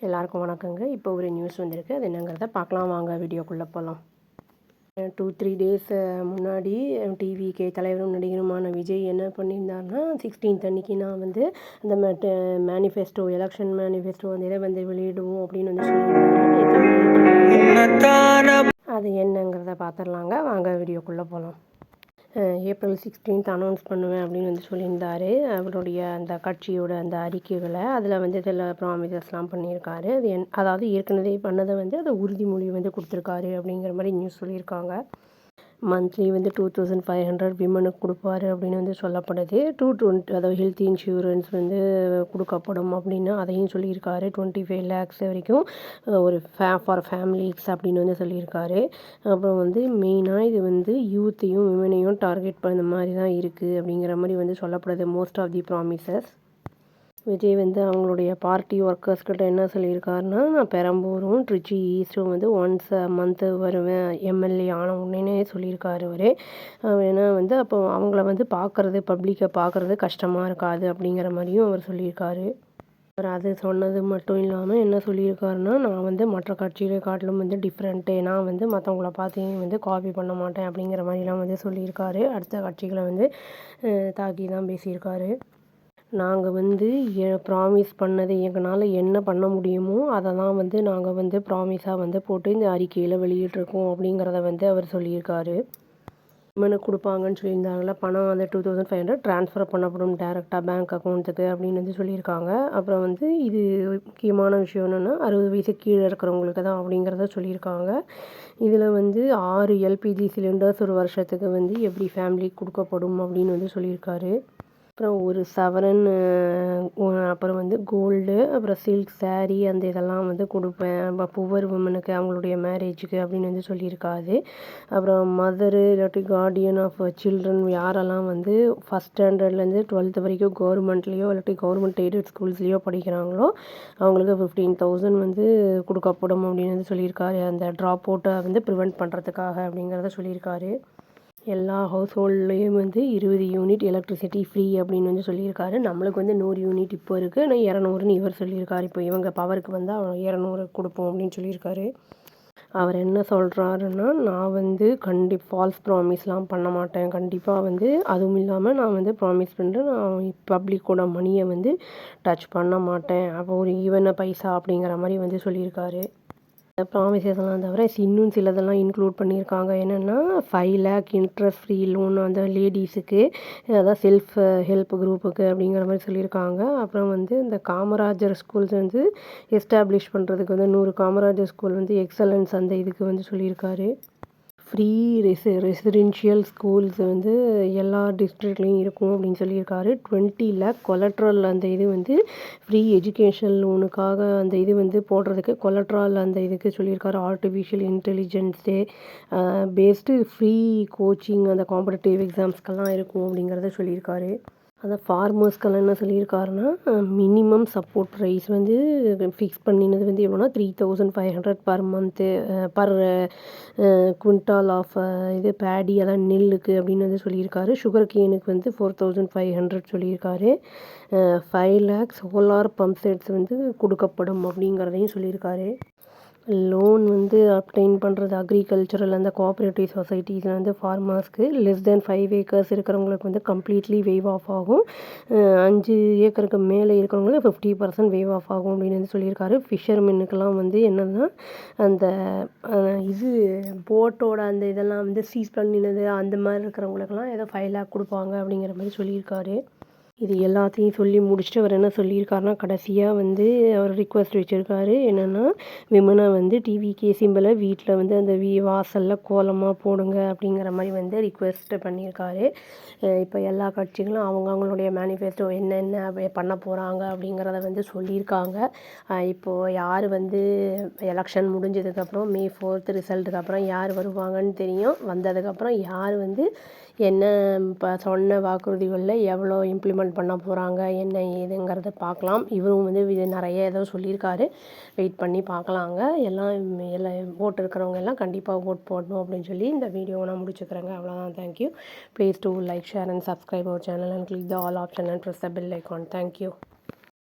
எல்லாருக்கும் வணக்கங்க. இப்போ ஒரு நியூஸ் வந்திருக்கு. அது என்னங்கிறத பார்க்கலாம் வாங்க வீடியோக்குள்ளே போகலாம். 2-3 டேஸ் முன்னாடி டிவிகே தலைவரும் நடிகருமான விஜய் என்ன பண்ணியிருந்தாருன்னா 16th அன்னைக்கு நான் வந்து அந்த மேனிஃபெஸ்டோ எலெக்ஷன் மேனிஃபெஸ்டோ அந்த இதை வந்து வெளியிடுவோம் அப்படின்னு வந்து சொல்லியிருந்தாரு. அது என்னங்கிறத பார்த்துடலாங்க வாங்க வீடியோக்குள்ளே போகலாம். April 16th அனௌன்ஸ் பண்ணுவேன் அப்படின்னு வந்து சொல்லியிருந்தார். அவருடைய அந்த கட்சியோட அந்த அறிக்கைகளை அதில் வந்து சில ப்ராமிசஸ்லாம் பண்ணியிருக்காரு. அது அதாவது ஏற்கனவே பண்ணதை வந்து அதை உறுதிமொழி வந்து கொடுத்துருக்காரு அப்படிங்கிற மாதிரி நியூஸ் சொல்லியிருக்காங்க. மந்த்லி வந்து 2500 விமனுக்கு கொடுப்பாரு அப்படின்னு வந்து சொல்லப்படுது. 220 அதாவது ஹெல்த் இன்சூரன்ஸ் வந்து கொடுக்கப்படும் அப்படின்னு அதையும் சொல்லியிருக்காரு. 25 lakhs வரைக்கும் ஒரு ஃபார் ஃபேமிலிஸ் அப்படின்னு வந்து சொல்லியிருக்காரு. அப்புறம் வந்து மெயினாக இது வந்து யூத்தையும் விமனையும் டார்கெட் பண்ண மாதிரி தான் இருக்குது அப்படிங்கிற மாதிரி வந்து சொல்லப்படுது most of the promises. Vijay வந்து அவங்களுடைய பார்ட்டி ஒர்க்கர்ஸ்கிட்ட என்ன சொல்லியிருக்காருன்னா, நான் பெரம்பூரும் ட்ரிச்சி ஈஸ்ட்டும் வந்து ஒன்ஸ் மந்த்து வருவேன் எம்எல்ஏ ஆன உடனே சொல்லியிருக்காரு அவர். ஏன்னா வந்து அப்போ அவங்கள வந்து பார்க்குறது பப்ளிக்கை பார்க்குறது கஷ்டமாக இருக்காது அப்படிங்கிற மாதிரியும் அவர் சொல்லியிருக்காரு. அவர் அது சொன்னது மட்டும் இல்லாமல் என்ன சொல்லியிருக்காருன்னா, நான் வந்து மற்ற கட்சிகளை காட்டிலும் வந்து டிஃப்ரெண்ட்டு, நான் வந்து மற்றவங்கள பார்த்து வந்து காப்பி பண்ண மாட்டேன் அப்படிங்கிற மாதிரிலாம் வந்து சொல்லியிருக்காரு. அடுத்த கட்சிகளை வந்து தாக்கி தான் பேசியிருக்காரு. நாங்கள் வந்து ப்ராமிஸ் பண்ணது எங்களால் என்ன பண்ண முடியுமோ அதை தான் வந்து நாங்கள் வந்து ப்ராமிஸாக வந்து போட்டு இந்த அறிக்கையில் வெளியிட்ருக்கோம் அப்படிங்கிறத வந்து அவர் சொல்லியிருக்காரு. விமனுக்கு கொடுப்பாங்கன்னு சொல்லியிருந்தாங்கள பணம் வந்து 2500 ட்ரான்ஸ்ஃபர் பண்ணப்படும் டேரெக்டாக பேங்க் அக்கௌண்ட்டுக்கு அப்படின்னு வந்து சொல்லியிருக்காங்க. அப்புறம் வந்து இது முக்கியமான விஷயம் என்னென்னா 60 வயசு கீழே இருக்கிறவங்களுக்கு தான் அப்படிங்கிறத சொல்லியிருக்காங்க. இதில் வந்து 6 எல்பிஜி சிலிண்டர்ஸ் ஒரு வருஷத்துக்கு வந்து எவ்ரி ஃபேமிலிக்கு கொடுக்கப்படும் அப்படின்னு வந்து சொல்லியிருக்காரு. அப்புறம் ஒரு சவரன் அப்புறம் வந்து கோல்டு அப்புறம் சில்க் சாரீ அந்த இதெல்லாம் வந்து கொடுப்பேன் புவர் உமனுக்கு அவங்களுடைய மேரேஜுக்கு அப்படின்னு வந்து சொல்லியிருக்காரு. அப்புறம் மதரு இல்லாட்டி கார்டியன் ஆஃப் சில்ட்ரன் யாரெல்லாம் வந்து ஃபஸ்ட் ஸ்டாண்டர்ட்லேருந்து 12th வரைக்கும் கவர்மெண்ட்லேயோ இல்லாட்டி கவர்மெண்ட் எய்டட் ஸ்கூல்ஸ்லேயோ படிக்கிறாங்களோ அவங்களுக்கு 15,000 வந்து கொடுக்கப்படும் அப்படின்னு வந்து சொல்லியிருக்காரு. அந்த ட்ராப் அவுட்டை வந்து ப்ரிவெண்ட் பண்ணுறதுக்காக அப்படிங்கிறத சொல்லியிருக்காரு. எல்லா ஹவுஸ் ஹோல்ட்லேயும் வந்து 20 யூனிட் எலக்ட்ரிசிட்டி ஃப்ரீ அப்படின்னு வந்து சொல்லியிருக்காரு. நம்மளுக்கு வந்து 100 யூனிட் இப்போ இருக்குது. ஆனால் 200ன்னு இவர் சொல்லியிருக்காரு. இப்போ இவங்க பவருக்கு வந்தால் 200 கொடுப்போம் அப்படின்னு சொல்லியிருக்காரு. அவர் என்ன சொல்கிறாருன்னா, நான் வந்து ஃபால்ஸ் ப்ராமிஸ்லாம் பண்ண மாட்டேன். கண்டிப்பாக வந்து அதுவும் இல்லாமல் நான் வந்து ப்ராமிஸ் பண்ணுறேன், நான் பப்ளிக்கோட மணியை வந்து டச் பண்ண மாட்டேன். அப்போ ஒரு ஈவன பைசா அப்படிங்கிற மாதிரி வந்து சொல்லியிருக்காரு. ப்ராமிசஸ்லாம் தவிர இன்னும் சிலதெல்லாம் இன்க்ளூட் பண்ணியிருக்காங்க. என்னென்னா 5 lakh இன்ட்ரெஸ்ட் ஃப்ரீ லோன் அந்த லேடிஸுக்கு, அதான் செல்ஃப் ஹெல்ப் குரூப்புக்கு அப்படிங்கிற மாதிரி சொல்லியிருக்காங்க. அப்புறம் வந்து இந்த காமராஜர் ஸ்கூல்ஸ் வந்து எஸ்டாப்ளிஷ் பண்ணுறதுக்கு வந்து 100 காமராஜர் ஸ்கூல் வந்து எக்ஸலன்ஸ் அந்த இதுக்கு வந்து சொல்லியிருக்காரு. ஃப்ரீ ரெசிடென்ஷியல் ஸ்கூல்ஸ் வந்து எல்லா டிஸ்ட்ரிக்ட்லேயும் இருக்கும் அப்படின்னு சொல்லியிருக்காரு. 20 lakh கொலட்ரல் அந்த இது வந்து ஃப்ரீ எஜுகேஷன் லோனுக்காக அந்த இது வந்து போடுறதுக்கு கொலட்ரல் அந்த இதுக்கு சொல்லியிருக்காரு. Artificial intelligence based free coaching அந்த காம்படிட்டிவ் எக்ஸாம்ஸ்க்கெல்லாம் இருக்கும் அப்படிங்கிறத சொல்லியிருக்காரு. அதான் ஃபார்மர்ஸ்க்கெல்லாம் என்ன சொல்லியிருக்காருன்னா, மினிமம் சப்போர்ட் ப்ரைஸ் வந்து ஃபிக்ஸ் பண்ணினது வந்து எவ்வளோனா 3500 per month per quintal of இது பேடி அதான் நெல்லுக்கு அப்படின்னு வந்து சொல்லியிருக்காரு. சுகர் கேனுக்கு வந்து 4500 சொல்லியிருக்காரு. 5 lakh சோலார் பம்ப் செட்ஸ் வந்து கொடுக்கப்படும் அப்படிங்கிறதையும் சொல்லியிருக்காரு. லோன் வந்து அப்டைன் பண்ணுறது அக்ரிகல்ச்சரல் அந்த கோஆப்ரேட்டிவ் சொசைட்டிஸ் வந்து ஃபார்மர்ஸ்க்கு லெஸ் தென் 5 acres இருக்கிறவங்களுக்கு வந்து கம்ப்ளீட்லி வேவ் ஆஃப் ஆகும். 5 ஏக்கருக்கு மேலே இருக்கிறவங்களுக்கு 50% வேவ் ஆஃப் ஆகும் அப்படின்னு வந்து சொல்லியிருக்காரு. ஃபிஷர்மென்னுக்கெல்லாம் வந்து என்னென்னா அந்த இது போட்டோட அந்த இதெல்லாம் வந்து சீஸ் பண்ணினது அந்த மாதிரி இருக்கிறவங்களுக்கெல்லாம் ஏதோ 5 lakh கொடுப்பாங்க அப்படிங்கிற மாதிரி சொல்லியிருக்காரு. இது எல்லாத்தையும் சொல்லி முடிச்சுட்டு அவர் என்ன சொல்லியிருக்காருன்னா, கடைசியாக வந்து அவர் ரிக்வெஸ்ட் வச்சுருக்காரு. என்னென்னா விமனை வந்து டிவிகே சிம்பிளை வீட்டில் வந்து அந்த வாசலில் கோலமாக போடுங்க அப்படிங்கிற மாதிரி வந்து ரிக்வெஸ்ட் பண்ணியிருக்காரு. இப்போ எல்லா கட்சிகளும் அவங்களுடைய மேனிஃபெஸ்டோ என்னென்ன பண்ண போகிறாங்க அப்படிங்கிறத வந்து சொல்லியிருக்காங்க. இப்போது யார் வந்து எலெக்ஷன் முடிஞ்சதுக்கப்புறம் May 4th ரிசல்ட்டுக்கு அப்புறம் யார் வருவாங்கன்னு தெரியும். வந்ததுக்கப்புறம் யார் வந்து என்ன இப்போ சொன்ன வாக்குறுதிகளில் எவ்வளோ இம்ப்ளிமெண்ட் பண்ண போகிறாங்க என்ன ஏதுங்கிறத பார்க்கலாம். இவரும் வந்து இது நிறைய ஏதோ சொல்லியிருக்காரு. வெயிட் பண்ணி பார்க்கலாங்க. எல்லாம் ஓட்டு இருக்கிறவங்க எல்லாம் கண்டிப்பாக ஓட் போடணும் அப்படின்னு சொல்லி இந்த வீடியோவை நான் முடிச்சுக்கிறேங்க. அவ்வளோதான். Thank you. Please do like, share and subscribe our channel and click the all option and press the bell icon. Thank you.